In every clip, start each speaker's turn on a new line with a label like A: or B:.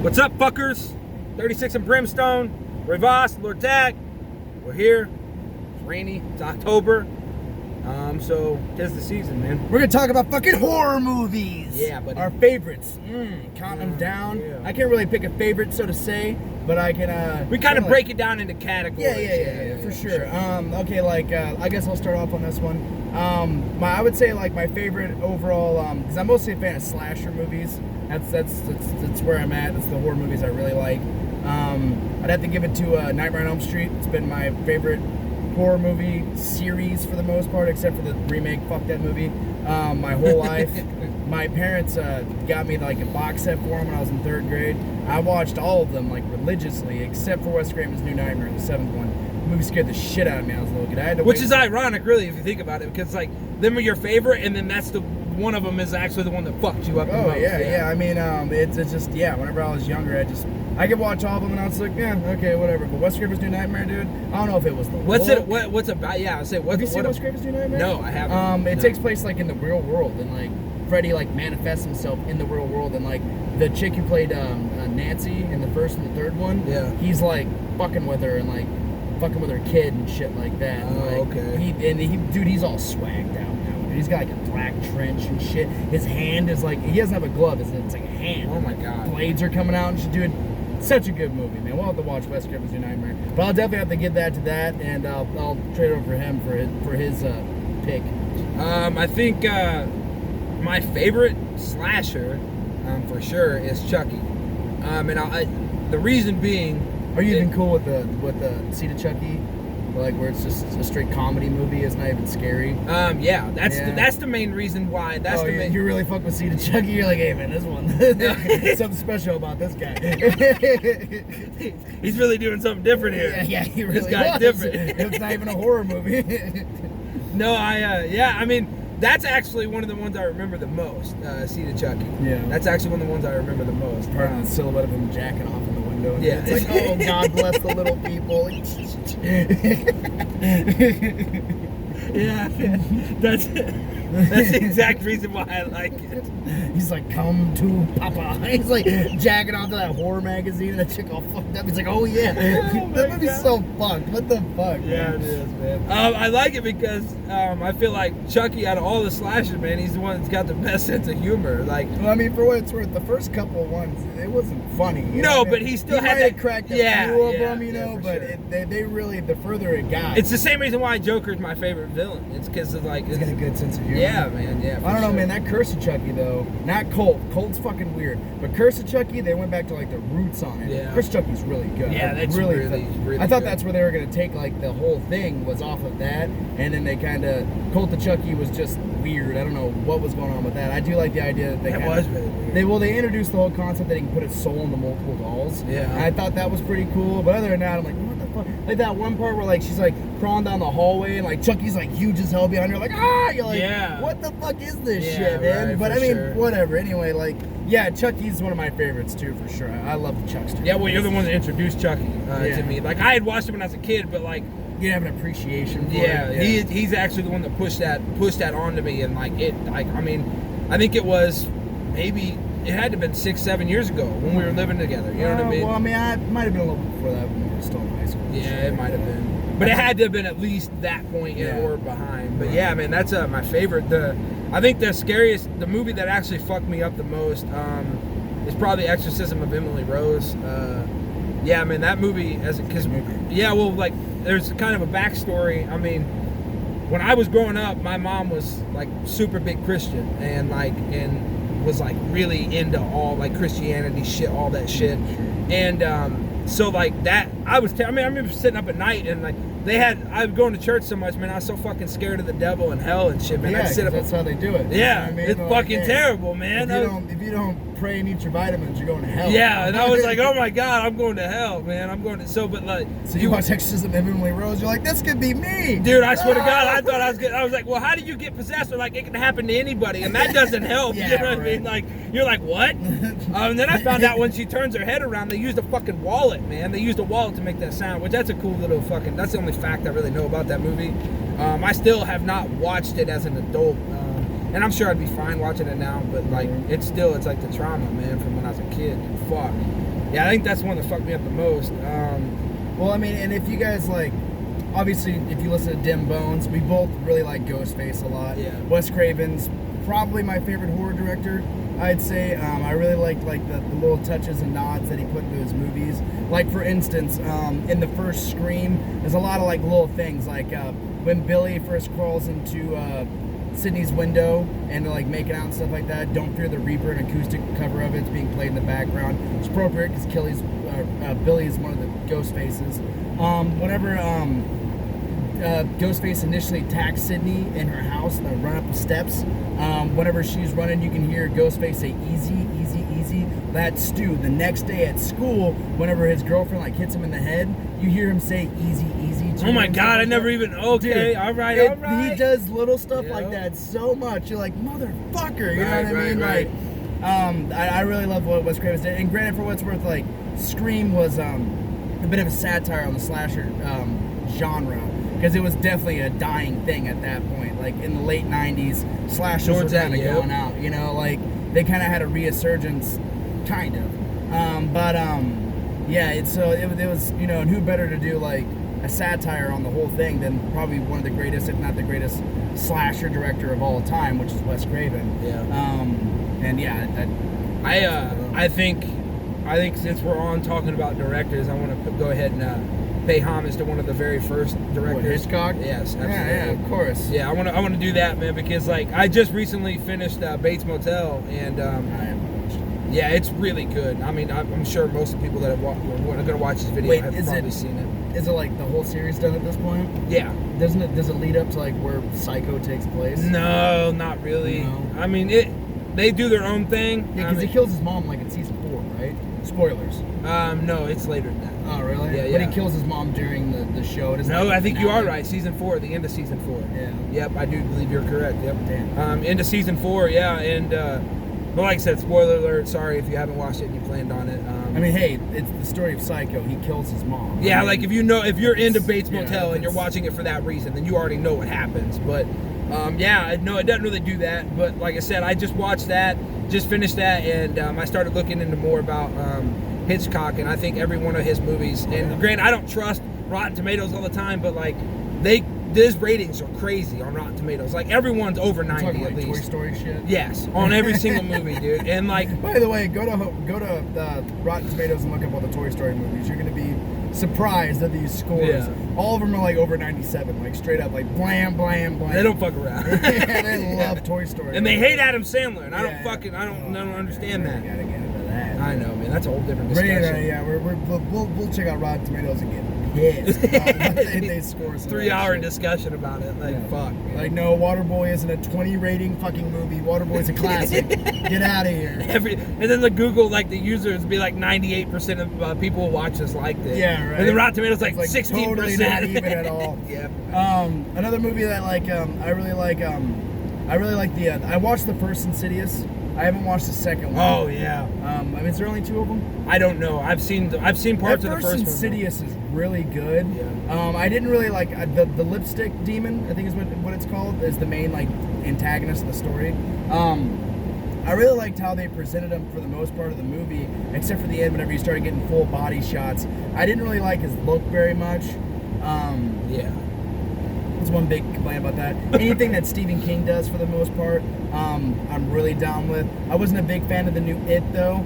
A: What's up, fuckers? 36 and Brimstone, Roivas, Lord Tag. We're here. It's rainy. It's October. So tis the season, man.
B: We're gonna talk about fucking horror movies.
A: Yeah, buddy.
B: Our favorites. Count them down.
A: Yeah.
B: I can't really pick a favorite, so to say, but I can.
A: We kind of break it down into categories.
B: Yeah, for sure. Okay, I guess I'll start off on this one. I would say like my favorite overall, because I'm mostly a fan of slasher movies. That's where I'm at. That's the horror movies I really like. I'd have to give it to Nightmare on Elm Street. It's been my favorite horror movie series for the most part, except for the remake. Fuck that movie. My whole life. My parents got me like a box set for them when I was in 3rd grade. I watched all of them like religiously, except for Wes Craven's New Nightmare, the 7th one. The movie scared the shit out of me. I was a little kid. I had to
A: Which
B: wait.
A: is ironic, really, if you think about it, because like them are your favorite, and then that's the one of them is actually the one that fucked you up the most.
B: Yeah. I mean, it's just Whenever I was younger, I could watch all of them, and I was like, yeah, okay, whatever. But Wes Craven's New Nightmare, dude, I don't know if it was the
A: What's
B: look.
A: it? What's about? Yeah, I say what.
B: Have you seen Wes Craven's New Nightmare?
A: No, I haven't.
B: It
A: No.
B: takes place like in the real world, and like Freddy like manifests himself in the real world, and like the chick who played Nancy in the 1st and the 3rd one,
A: yeah,
B: he's like fucking with her and like fucking with her kid and shit like that. And, like,
A: okay.
B: He's all swagged out now. Dude. He's got like a black trench and shit. His hand is like, he doesn't have a glove, it's like a hand.
A: Oh my god.
B: Blades are coming out and shit, dude. Such a good movie, man. We'll have to watch Wes Craven's New Nightmare, but I'll definitely have to give that to that, and I'll trade over for him for his pick.
A: I think my favorite slasher, for sure, is Chucky. And the reason being,
B: are you even cool with the Seed of Chucky, like where it's just a straight comedy movie? It's not even scary.
A: That's the main reason why.
B: You really fuck with Seed of Chucky. You're like, hey man, this one, something special about this guy.
A: He's really doing something different here.
B: Yeah, he really
A: this guy's different.
B: It's not even a horror movie.
A: No, I mean, that's actually one of the ones I remember the most. Seed of Chucky. Yeah, that's actually one of the ones I remember the most.
B: Part of the silhouette of him jacking off in the window. And
A: yeah,
B: it's like, oh, God bless the little people.
A: Yeah, that's the exact reason why I like it.
B: He's like, come to Papa. He's like jacking off to that horror magazine, and that chick all fucked up. He's like, oh yeah. That movie's so fucked. What the fuck?
A: Yeah, it is, man. I like it because I feel like Chucky, out of all the slashers, man, he's the one that's got the best sense of humor. Like,
B: well, I mean, for what it's worth, the first couple ones, it wasn't funny.
A: No, but he still had that
B: cracked a few of them, you know. But sure. They really, the further it got,
A: it's the same reason why Joker's my favorite villain. It's because of like
B: he's got a good sense of humor.
A: Yeah, man. Yeah.
B: I don't know, man. That Curse of Chucky though, not Colt. Colt's fucking weird. But Curse of Chucky, they went back to like the roots on it. Yeah. Curse of Chucky's really good.
A: Yeah, that's really
B: I thought that's where they were gonna take like the whole thing was off of that, and then they kind of Cult of Chucky was just weird. I don't know what was going on with that. I do like the idea that
A: was really weird.
B: They introduced the whole concept that he can put his soul into multiple dolls.
A: Yeah.
B: And I thought that was pretty cool. But other than that, I'm like, what the fuck? Like that one part where like she's like crawling down the hallway and like Chucky's like huge as hell behind her, like you're like, what the fuck is this shit, man?
A: Right,
B: but I mean, whatever. Anyway, like, yeah, Chucky's one of my favorites too, for sure. I love the Chuckster.
A: Yeah, well, you're the one that introduced Chucky to me. Like, I had watched him when I was a kid, but like,
B: you have an appreciation for it.
A: He's actually the one that pushed that onto me, and like it, like, I mean, I think it was maybe. It had to have been 6-7 years ago when we were living together. You know what I mean?
B: Well, I mean, I might have been a little bit before that when we were still in high school.
A: Yeah, it might have been. But it had to have been at least that point or behind. But yeah, man, that's my favorite. I think the movie that actually fucked me up the most is probably Exorcism of Emily Rose. Yeah, man, that movie like there's kind of a backstory. I mean, when I was growing up, my mom was like super big Christian and was like really into all like Christianity shit, all that shit. And so like that, I remember sitting up at night and like I was going to church so much, man. I was so fucking scared of the devil and hell and shit, man.
B: Yeah, that's how they do it.
A: Yeah,
B: you know what I mean?
A: it's fucking terrible, man.
B: If you don't pray and eat your vitamins, you're going to hell.
A: Yeah, and I was like, oh my god, I'm going to hell, man. So
B: you watch Exorcism of Emily Rose, you're like, this could be me,
A: dude. I swear to God, I thought I was like, well, how do you get possessed? Or like, it can happen to anybody, and that doesn't help. You know what I mean? Like, you're like, what? And then I found out when she turns her head around, they used a fucking wallet, man. They used a wallet to make that sound, which that's a cool little fucking. That's the only fact I really know about that movie. I still have not watched it as an adult. And I'm sure I'd be fine watching it now, but like it's like the trauma, man, from when I was a kid. Fuck. Yeah, I think that's the one that fucked me up the most.
B: Well, I mean, and if you guys like, obviously, if you listen to Dim Bones, we both really like Ghostface a lot.
A: Yeah.
B: Wes Craven's probably my favorite horror director, I'd say. I really liked like the little touches and nods that he put into his movies. Like for instance, in the first Scream, there's a lot of like little things like when Billy first crawls into Sydney's window and they're like making out and stuff like that. Don't Fear the Reaper, an acoustic cover of it's being played in the background. It's appropriate because Billy is one of the ghost faces. Whenever Ghostface initially attacks Sydney in her house and they run up the steps, whenever she's running, you can hear Ghostface say, "Easy, easy, easy." That's Stu. The next day at school, whenever his girlfriend like hits him in the head, you hear him say, "Easy, easy."
A: Oh my God, I never even, okay,
B: Dude,
A: all right.
B: He does little stuff like that so much. You're like, motherfucker, you know what I mean?
A: Right.
B: Like, I really love what Wes Craven did. And granted, for what it's worth, like, Scream was a bit of a satire on the slasher genre, because it was definitely a dying thing at that point. Like, in the late 90s, slashers were kind of going out, you know? Like, they kind of had a resurgence, kind of. Yeah, it was, you know, and who better to do, like, a satire on the whole thing than probably one of the greatest, if not the greatest, slasher director of all time, which is Wes Craven.
A: Yeah.
B: And yeah,
A: I think since we're on talking about directors, I want to go ahead and pay homage to one of the very first directors.
B: What, Hitchcock?
A: Yes, absolutely.
B: Yeah, of course.
A: Yeah, I want to do that, man, because like I just recently finished Bates Motel, and yeah, it's really good. I mean, I'm sure most of the people that are going to watch this video have probably seen it.
B: Is it like the whole series done at this point?
A: Yeah.
B: Does it lead up to like where Psycho takes place?
A: No, not really.
B: No.
A: I mean, they do their own thing.
B: Yeah, because he kills his mom like in season 4, right? Spoilers.
A: No, it's later than that.
B: Oh, really?
A: Yeah.
B: But he kills his mom during the show.
A: No, I think you are right. Season 4, the end of season 4.
B: Yeah.
A: Yep, I do believe you're correct. Yep.
B: Damn.
A: Into season 4, yeah, and but like I said, spoiler alert. Sorry if you haven't watched it and you planned on it.
B: I mean, hey, it's the story of Psycho. He kills his mom.
A: Yeah,
B: I mean,
A: like if you're into Bates Motel and you're watching it for that reason, then you already know what happens. But yeah, no, it doesn't really do that. But like I said, I just watched that, just finished that, and I started looking into more about Hitchcock, and I think every one of his movies. And granted, I don't trust Rotten Tomatoes all the time, but like his ratings are crazy on Rotten Tomatoes. Like everyone's over 90
B: talking
A: at
B: like
A: least.
B: Toy Story shit.
A: Yes, on every single movie, dude. And like,
B: by the way, go to Rotten Tomatoes and look up all the Toy Story movies. You're gonna be surprised at these scores. Yeah. All of them are like over 97, like straight up, like blam, blam, blam.
A: They don't fuck around.
B: Yeah, they love Toy Story.
A: And they hate Adam Sandler, and I don't understand that.
B: Gotta get into that.
A: I know, man. That's a whole different discussion.
B: Yeah, we'll check out Rotten Tomatoes and get pissed about what they score.
A: 3-hour discussion about it. Like, fuck. Man.
B: Like, no, Waterboy isn't a 20 rating fucking movie. Waterboy's a classic. Get out of here.
A: And then the Google, like, the users be like 98% of people who watch this liked it.
B: Yeah, right.
A: And the Rotten Tomatoes like 16%.
B: Totally not even at all.
A: Yeah.
B: Another movie that I really like. I watched the first Insidious. I haven't watched the second one.
A: Oh yeah.
B: I mean, is there only 2 of them?
A: I don't know. I've seen parts of the first one.
B: Insidious is really good.
A: Yeah.
B: I didn't really like the lipstick demon. I think is what it's called. Is the main like antagonist of the story. I really liked how they presented him for the most part of the movie, except for the end whenever you started getting full body shots. I didn't really like his look very much.
A: Yeah.
B: That's one big complaint about that. Anything that Stephen King does, for the most part, I'm really down with. I wasn't a big fan of the new It, though.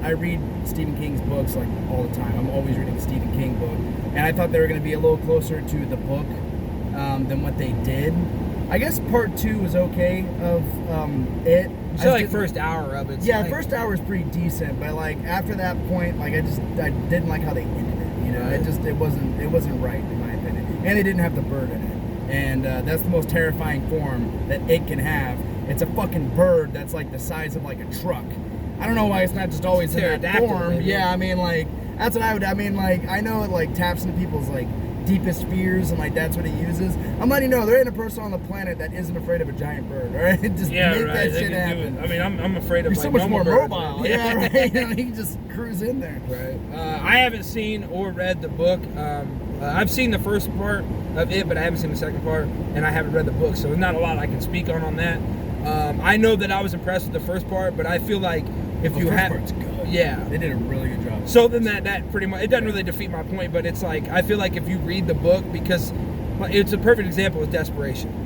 B: I read Stephen King's books like all the time. I'm always reading a Stephen King book, and I thought they were going to be a little closer to the book than what they did. I guess part 2 was okay of It.
A: So like first hour of it.
B: Yeah, like, first hour is pretty decent, but like after that point, like I didn't like how they ended it. You know, it wasn't right in my opinion, and they didn't have the bird in it, and that's the most terrifying form that it can have. It's a fucking bird that's like the size of like a truck. I don't know why it's not just always in that form. Maybe. Yeah, I mean like that's what I would. I mean like I know it like taps into people's like deepest fears, and like that's what it uses. I'm letting you know there ain't a person on the planet that isn't afraid of a giant bird. All right, just make that shit happen.
A: I mean, I'm afraid of.
B: You're so much more mobile. Yeah, right. You know, you can just cruise in there.
A: Right. I haven't seen or read the book. I've seen the first part of it, but I haven't seen the second part, and I haven't read the book, so there's not a lot I can speak on that. I know that I was impressed with the first part, but I feel like if you have,
B: part's good. good.
A: Yeah.
B: They did a really good job.
A: So then that pretty much, it doesn't really defeat my point, but it's like, I feel like if you read the book, because it's a perfect example of Desperation.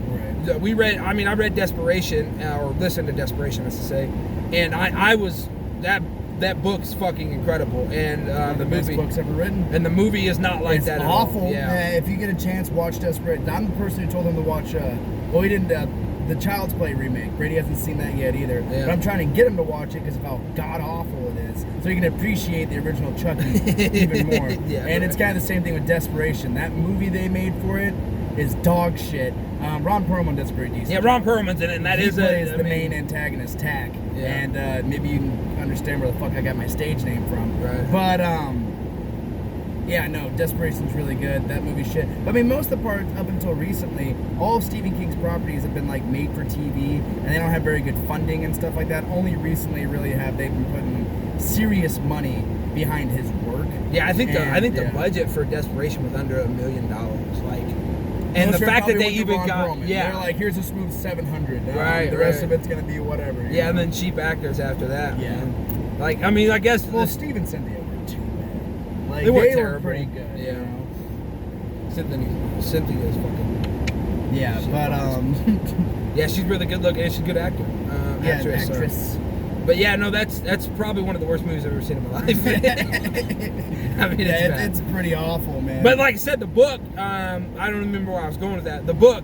B: Right.
A: I read Desperation, or listened to Desperation, as to say, and I was, that book's fucking incredible, and
B: One of the best books ever written.
A: And the movie is not like
B: it's
A: that
B: awful.
A: at all. Yeah.
B: If you get a chance, watch Desperate. I'm the person who told him to watch. Well, he didn't. The Child's Play remake. Brady hasn't seen that yet either.
A: Yeah.
B: But I'm trying to get him to watch it because of how god awful it is, so he can appreciate the original Chucky even more.
A: Yeah,
B: and it's kind of the same thing with Desperation. That movie they made for it is dog shit. Ron Perlman does pretty decent.
A: Yeah, Ron Perlman's in it, and
B: he plays the main antagonist, Tack.
A: Yeah.
B: And maybe you can understand where the fuck I got my stage name from.
A: Right.
B: But yeah, no, Desperation's really good. That movie shit. But I mean, most of the part up until recently, all of Stephen King's properties have been like made for TV, and they don't have very good funding and stuff like that. Only recently, really, have they been putting serious money behind his work.
A: Yeah, I think the budget for Desperation was under $1 million. Like, and the fact that they even got
B: Perlman. They're like, here's a smooth 700.
A: Right.
B: The rest of it's gonna be whatever.
A: Yeah, and then cheap actors after that.
B: Yeah.
A: Man. Like, I mean, I guess.
B: Well, Steve and Cynthia were too bad. Like,
A: they were
B: terrible. Pretty good.
A: Yeah.
B: You know?
A: Cynthia is fucking.
B: Yeah, but
A: yeah, she's really good looking, and she's a good actor. Actress. But yeah, no, that's probably one of the worst movies I've ever seen in my life. I mean,
B: it's pretty awful, man.
A: But like I said, the book, I don't remember where I was going with that. The book,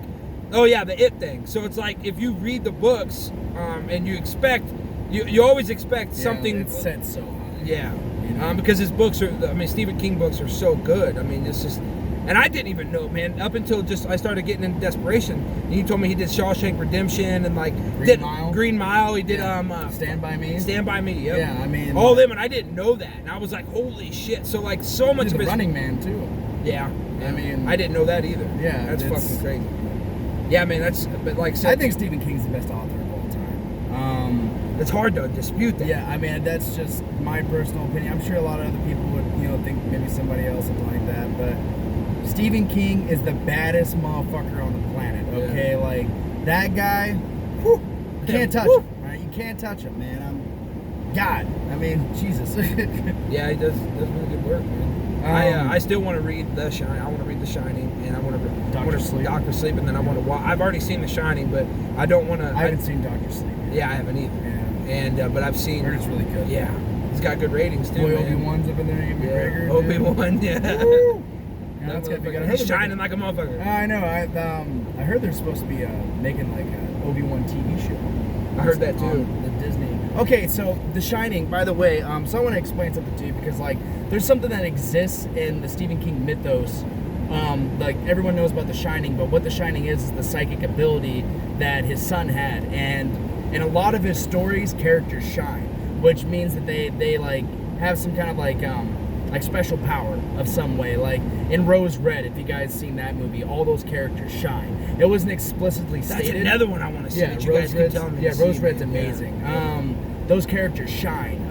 A: oh yeah, the It thing. So it's like, if you read the books, and you expect, you always expect something.
B: It's set so high.
A: Yeah,
B: you know?
A: Because his books are, I mean, Stephen King books are so good. I mean, it's just. And I didn't even know, man, up until I started getting into Desperation. And he told me he did Shawshank Redemption and like Green Mile. He did
B: Stand By Me.
A: Stand By Me. Yep.
B: Yeah, I mean,
A: all them, and I didn't know that. And I was like, holy shit! So like, so much of his
B: Running Man too.
A: Yeah,
B: I mean,
A: I didn't know that either.
B: Yeah,
A: that's fucking crazy. Yeah, man, but like I said,
B: I think Stephen King's the best author of all time.
A: It's hard to dispute that.
B: Yeah, I mean, that's just my personal opinion. I'm sure a lot of other people would, think maybe somebody else would like that, but Stephen King is the baddest motherfucker on the planet, okay?
A: Yeah.
B: Like, that guy, you can't touch him, right? You can't touch him, man. God, I mean, Jesus.
A: Yeah, he does really good work, man. I still want to read The Shining. I want to read The Shining, and I want to read Doctor Sleep, and then I want to watch. I've already seen The Shining, but I don't want to.
B: I haven't seen Doctor Sleep yet.
A: Yeah, I haven't either.
B: Yeah.
A: And but I've seen.
B: Heard it's really good.
A: Yeah, it's got good ratings too.
B: Boy, Obi-Wan's up in there. Ewan McGregor.
A: Obi-Wan, yeah.
B: Woo! Yeah, that's good.
A: He's shining like a motherfucker.
B: I know. I heard they're supposed to be making like an Obi-Wan TV show.
A: I heard that too.
B: The Disney. Okay, so The Shining. By the way, so I want to explain something to you because like there's something that exists in the Stephen King mythos. Like everyone knows about The Shining, but what The Shining is the psychic ability that his son had, and in a lot of his stories, characters shine, which means that they like have some kind of like special power of some way. Like in Rose Red, if you guys seen that movie, all those characters shine. It wasn't explicitly stated.
A: That's another one I want to see.
B: Yeah, Rose Red's amazing.
A: Yeah.
B: Those characters shine.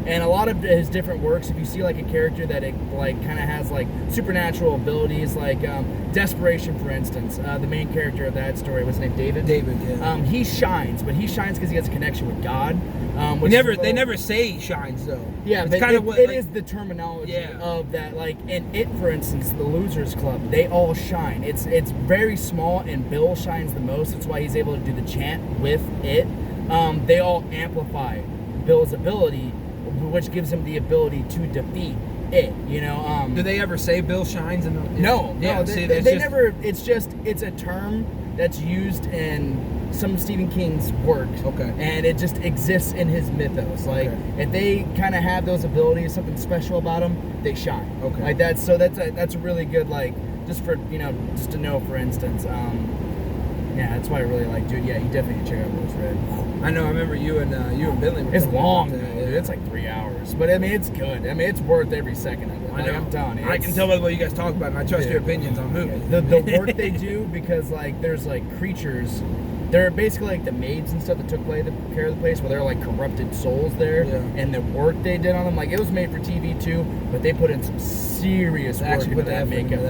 B: And a lot of his different works, if you see like a character that it like kind of has like supernatural abilities, like Desperation, for instance, the main character of that story was named David.
A: David, yeah.
B: He shines, but he shines because he has a connection with God.
A: They never say he shines though.
B: Yeah,
A: it's
B: but
A: kind of
B: it is the terminology of that. Like in It, for instance, the Losers Club, they all shine. It's very small, and Bill shines the most. That's why he's able to do the chant with it. They all amplify Bill's ability, which gives him the ability to defeat it.
A: Do they ever say Bill shines in the?
B: No. They
A: just,
B: never. It's a term that's used in some of Stephen King's work.
A: Okay.
B: And it just exists in his mythos. Like if they kind of have those abilities, something special about them, they shine.
A: Okay.
B: Like that's a really good, like, just for just to know, for instance. Yeah, that's why I really like, dude. Yeah, you definitely need to check out Rose Red.
A: I know. I remember you and Billy.
B: It's long, dude. It's like 3 hours, but I mean, it's good. I mean, it's worth every second of it.
A: I know.
B: I'm telling you.
A: I can tell by the way you guys talk about it, and I trust your opinions on movies.
B: The work they do, because like there's like creatures. They're basically like the maids and stuff that took care of the place, where they're like corrupted souls there, and the work they did on them, like it was made for TV too, but they put in some serious work into that makeup.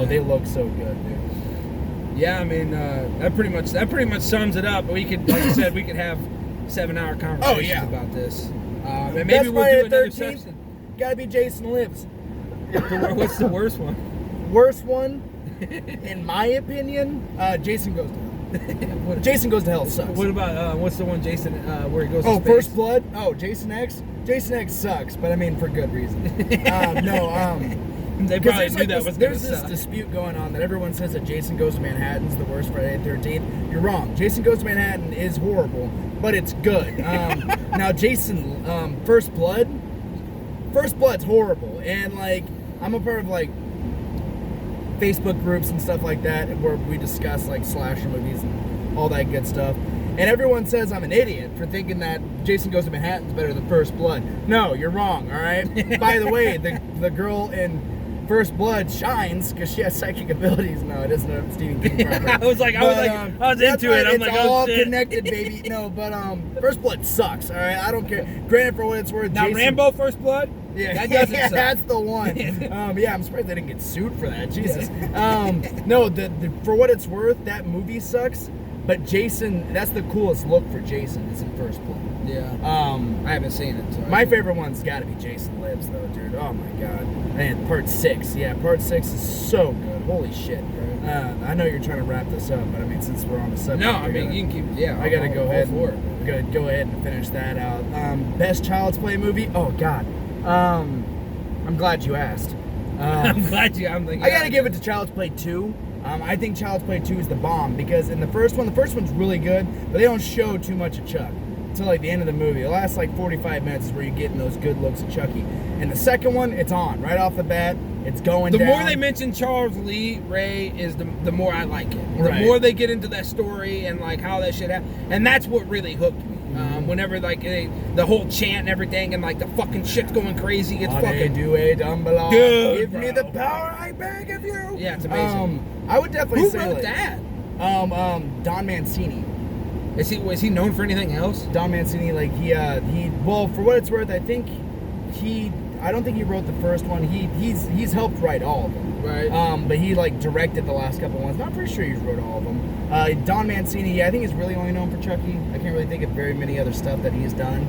B: They look so good, dude.
A: Yeah, I mean that pretty much sums it up. We could, like I said, we could have 7-hour conversations about this. And maybe
B: Best
A: we'll
B: Friday
A: do
B: the
A: another
B: 13th,
A: section.
B: gotta be Jason Lives.
A: What's the worst one?
B: Worst one, in my opinion, Jason Goes to Hell. Jason Goes to Hell sucks.
A: What about what's the one Jason where he goes?
B: Oh,
A: to space?
B: First Blood. Oh, Jason X. Jason X sucks, but I mean for good reason.
A: They probably knew that was going to
B: There's this
A: suck.
B: dispute going on that everyone says that Jason Goes to Manhattan's the worst Friday the 13th. You're wrong. Jason Goes to Manhattan is horrible, but it's good. Now, Jason, First Blood's horrible, and like I'm a part of like Facebook groups and stuff like that where we discuss like slasher movies and all that good stuff. And everyone says I'm an idiot for thinking that Jason Goes to Manhattan's better than First Blood. No, you're wrong, all right? By the way, the girl in First Blood shines because she has psychic abilities. No, it isn't a Stephen King property.
A: I was into it. I'm
B: it's
A: like,
B: all
A: oh shit.
B: connected, baby. No, but First Blood sucks, all right? I don't care. Granted, for what it's worth,
A: Now,
B: Jason,
A: Rambo First Blood?
B: yeah,
A: That doesn't suck.
B: that's the one. Yeah, I'm surprised they didn't get sued for that. Jesus. No, the for what it's worth, that movie sucks. But Jason, that's the coolest look for Jason is in First Blood.
A: Yeah. I haven't seen it. So
B: My favorite one's got to be Jason Lives, though, dude. Oh my god. And Part 6. Yeah, Part 6 is so good. Holy shit. I know you're trying to wrap this up, but I mean, since we're on the subject,
A: No, I mean you can keep. Yeah,
B: I gotta go ahead.
A: For it.
B: Go ahead and finish that out. Best Child's Play movie? Oh God. I'm glad you asked.
A: I'm glad you. I'm like.
B: I gotta give it to Child's Play 2. I think Child's Play 2 is the bomb because in the first one's really good, but they don't show too much of Chuck until like the end of the movie. The last like 45 minutes is where you're getting those good looks of Chucky. And the second one, it's on right off the bat. It's going
A: The
B: down.
A: more they mention Charles Lee Ray is the more I like it. The
B: Right.
A: more they get into that story and like how that shit happened, and that's what really hooked me. Whenever like the whole chant and everything, and like the fucking shit's going crazy, it's fucking
B: do a Dumbledore.
A: Good,
B: Give me
A: bro.
B: the power I beg of you.
A: Yeah, it's amazing.
B: I would definitely
A: Who
B: say
A: wrote
B: like,
A: that?
B: Don Mancini.
A: Is he known for anything else?
B: Don Mancini, like he well, for what it's worth, I don't think he wrote the first one. He's helped write all of them.
A: Right.
B: But he like directed the last couple ones. Not pretty sure he wrote all of them. Don Mancini, yeah, I think he's really only known for Chucky. I can't really think of very many other stuff that he's done.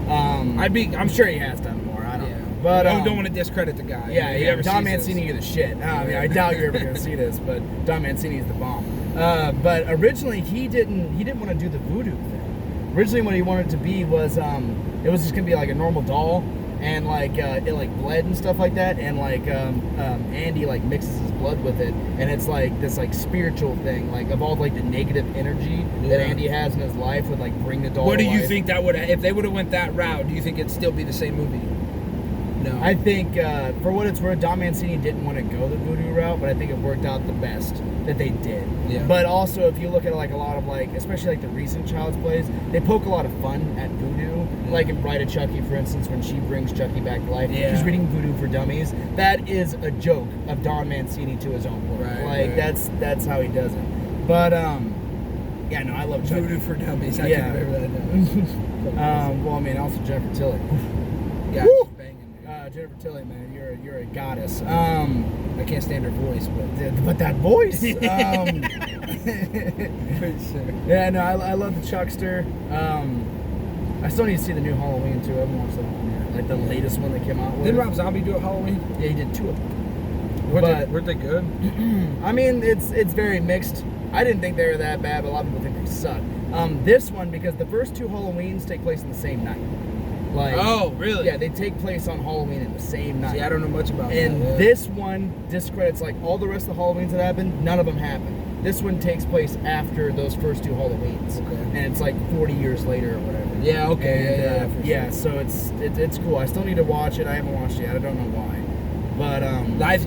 B: I'm sure he has done more. I don't know. But
A: I don't want to discredit the guy.
B: Yeah,
A: If he
B: yeah.
A: ever
B: Don
A: sees
B: Mancini,
A: this.
B: you're the shit. I mean, I doubt you're ever gonna see this, but Don Mancini is the bomb. But originally he didn't want to do the voodoo thing. Originally, what he wanted it to be was it was just gonna be like a normal doll, and like it like bled and stuff like that, and like Andy like mixes his blood with it, and it's like this like spiritual thing, like of all like the negative energy that Andy has in his life would like bring the doll.
A: What do
B: to
A: you
B: life.
A: think that would if they would have went that route? Do you think it'd still be the same movie? No.
B: I think, for what it's worth, Don Mancini didn't want to go the voodoo route, but I think it worked out the best that they did.
A: Yeah.
B: But also, if you look at like a lot of like, especially like the recent Child's Plays, they poke a lot of fun at voodoo. Like in Bride of Chucky, for instance, when she brings Chucky back to life, she's reading Voodoo for Dummies. That is a joke of Don Mancini to his own work.
A: Right.
B: That's how he does it. But yeah, no, I love Chucky.
A: Voodoo for Dummies. I
B: Yeah.
A: can remember that.
B: Well, I mean, also Jennifer Tilly.
A: Yeah,
B: Woo!
A: she's banging.
B: Jennifer Tilly, man, you're a goddess.
A: I can't stand her voice,
B: But that voice.
A: but sure.
B: Yeah, no, I love the Chuckster. I still need to see the new Halloween too. I haven't watched that one yet. Like the latest one that came out.
A: Didn't Rob Zombie do a Halloween?
B: Yeah, he did 2 of them.
A: Weren't they good?
B: I mean, it's very mixed. I didn't think they were that bad, but a lot of people think they suck. This one, because the first 2 Halloweens take place in the same night. Like,
A: oh, really?
B: Yeah, they take place on Halloween in the same night.
A: See, I don't know much about
B: And
A: that.
B: this one discredits like all the rest of the Halloweens that happened. None of them happened. This one takes place after those first 2 Halloweens,
A: Okay.
B: and it's like 40 years later or whatever.
A: Yeah, okay,
B: And,
A: yeah, for
B: So it's cool. I still need to watch it. I haven't watched it yet. I don't know why, but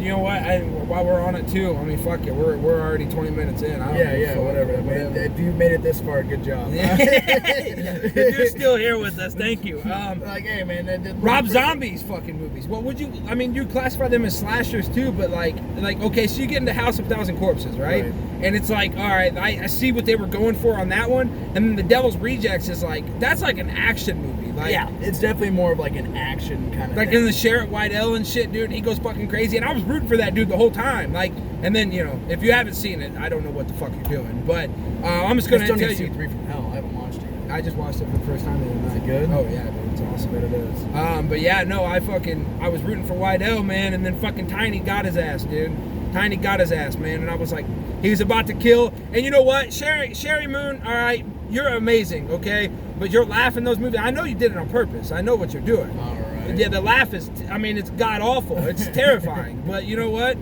A: You know what? While we're on it too, I mean, fuck it. We're already 20 minutes in. I don't give a fuck.
B: whatever. I mean, if you made it this far, good job.
A: If you're still here with us, thank you.
B: Like, hey man,
A: Rob Zombie's fucking movies. What would you? I mean, you classify them as slashers too, but like okay, so you get into House of 1,000 Corpses, right? And it's like, all right, I see what they were going for on that one, and then The Devil's Rejects is like that's like an action movie. Like,
B: yeah, it's definitely more of like an action kind of
A: like
B: thing.
A: in the Sheriff Whitell and shit, dude. He goes fucking crazy, and I was rooting for that dude the whole time. Like, and then if you haven't seen it, I don't know what the fuck you're doing, but I'm just gonna
B: I still
A: tell
B: need to see
A: you.
B: 3 from Hell. I haven't watched it yet.
A: I just watched it for the first time the other night.
B: Is it good?
A: Oh yeah, dude, it's awesome. It is. But yeah, no, I was rooting for Wydell, man, and then fucking Tiny got his ass, dude. Tiny got his ass, man, and I was like, he was about to kill. And you know what, Sherry Moon, all right, you're amazing, okay, but your laugh in those movies, I know you did it on purpose. I know what you're doing.
B: All right.
A: Yeah, the laugh is, I mean, it's god awful. It's terrifying. But you know what?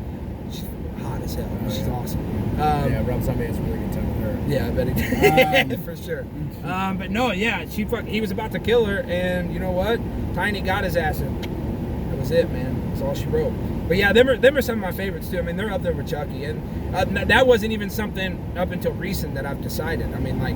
A: She's hot as hell. She's awesome.
B: Yeah, Rob Zombie has a really good time with her.
A: Yeah, I bet he did. For sure. But no, yeah, he was about to kill her, and you know what? Tiny got his ass in. That was it, man. That's all she wrote. But yeah, them are some of my favorites too. I mean, they're up there with Chucky, and that wasn't even something up until recent that I've decided. I mean, like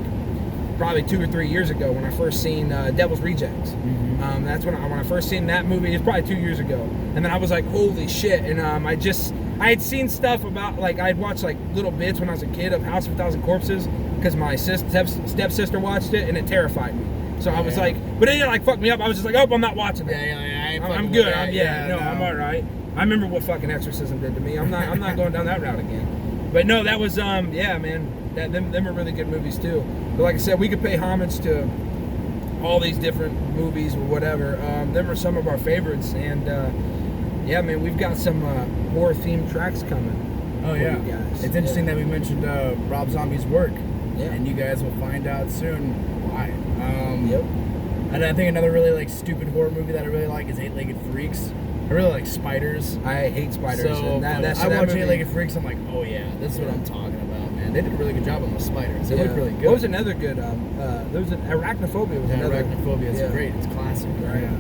A: probably 2 or 3 years ago when I first seen Devil's Rejects.
B: Mm-hmm.
A: That's when I first seen that movie. It was probably 2 years ago, and then I was like, holy shit! And I had seen stuff about, like, I'd watched like little bits when I was a kid of House of a Thousand Corpses because my stepsister watched it, and it terrified me. So I was like, but it didn't like fuck me up. I was just like, oh, I'm not watching it.
B: Yeah,
A: I'm good. I'm all right. I remember what fucking Exorcism did to me. I'm not going down that route again. But no, that was yeah, man. Them are really good movies too. But like I said, we could pay homage to all these different movies or whatever. Them are some of our favorites, and yeah, man, we've got some horror themed tracks coming.
B: Oh yeah,
A: guys.
B: It's interesting that we mentioned Rob Zombie's work,
A: yeah,
B: and you guys will find out soon why.
A: Yep.
B: And I think another really like stupid horror movie that I really like is Eight-Legged Freaks. I really like spiders.
A: I hate spiders.
B: So I watch Eight-Legged Freaks. I'm like, oh yeah, this is what I'm talking about, man. They did a really good job on those spiders. They look really good.
A: What was another good? There was Arachnophobia. Was another.
B: Arachnophobia is great. It's classic.
A: Right.
B: Yeah.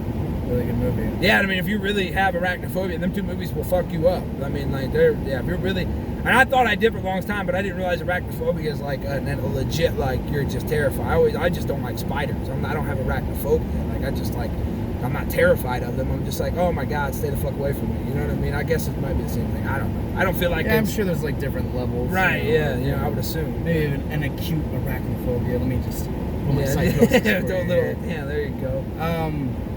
B: Really good movie.
A: Yeah, I mean, if you really have arachnophobia, them two movies will fuck you up. I mean, like if you're really, and I thought I did for a long time, but I didn't realize arachnophobia is like a legit, like you're just terrified. I just don't like spiders. I don't have arachnophobia. Like I'm not terrified of them. I'm just like, oh my god, stay the fuck away from me. You know what I mean? I guess it might be the same thing. I don't know. I don't feel like
B: I'm sure there's like different levels.
A: Right? Yeah. I would assume.
B: Maybe an acute arachnophobia. Let me just put my psychosis.
A: Yeah, there you go.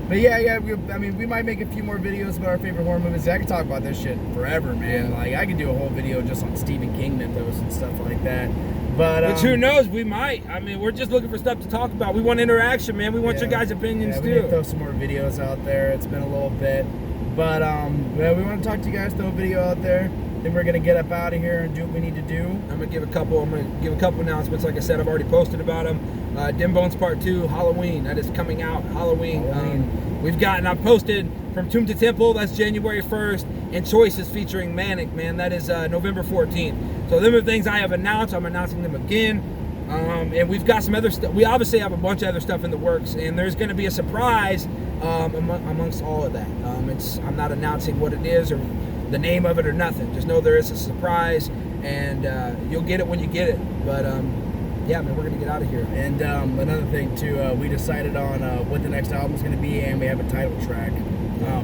B: But yeah, we might make a few more videos about our favorite horror movies. I could talk about this shit forever, man.
A: Yeah.
B: Like, I could do a whole video just on Stephen King mythos and stuff like that. But
A: who knows? We might. I mean, we're just looking for stuff to talk about. We want interaction, man. We want your guys' opinions
B: we
A: too.
B: need to throw some more videos out there. It's been a little bit, but we want to talk to you guys. Throw a video out there. Then we're gonna get up out of here and do what we need to do. I'm gonna give a couple announcements. Like I said, I've already posted about them. Dim Bones Part 2, Halloween. That is coming out. Halloween. I've posted From Tomb to Temple. That's January 1st. And Choices featuring Manic, man. That is November 14th. So them are things I have announced. I'm announcing them again. And we've got some other stuff. We obviously have a bunch of other stuff in the works, and there's going to be a surprise amongst all of that. I'm not announcing what it is or the name of it or nothing. Just know there is a surprise, and you'll get it when you get it. But yeah, man, we're gonna get out of here. And another thing too, we decided on what the next album is gonna be, and we have a title track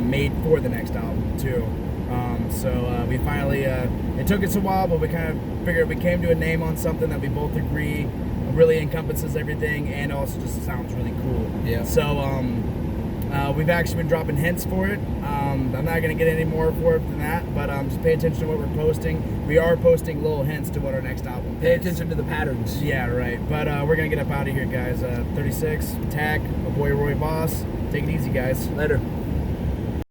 B: made for the next album too. So we finally, it took us a while, but we kind of figured we came to a name on something that we both agree really encompasses everything and also just sounds really cool.
A: Yeah.
B: So we've actually been dropping hints for it. I'm not going to get any more for it than that, but just pay attention to what we're posting. We are posting little hints to what our next album is.
A: Pay attention to the patterns.
B: Yeah, right. But we're going to get up out of here, guys. 36, Attack, my boy Roy Boss. Take it easy, guys.
A: Later.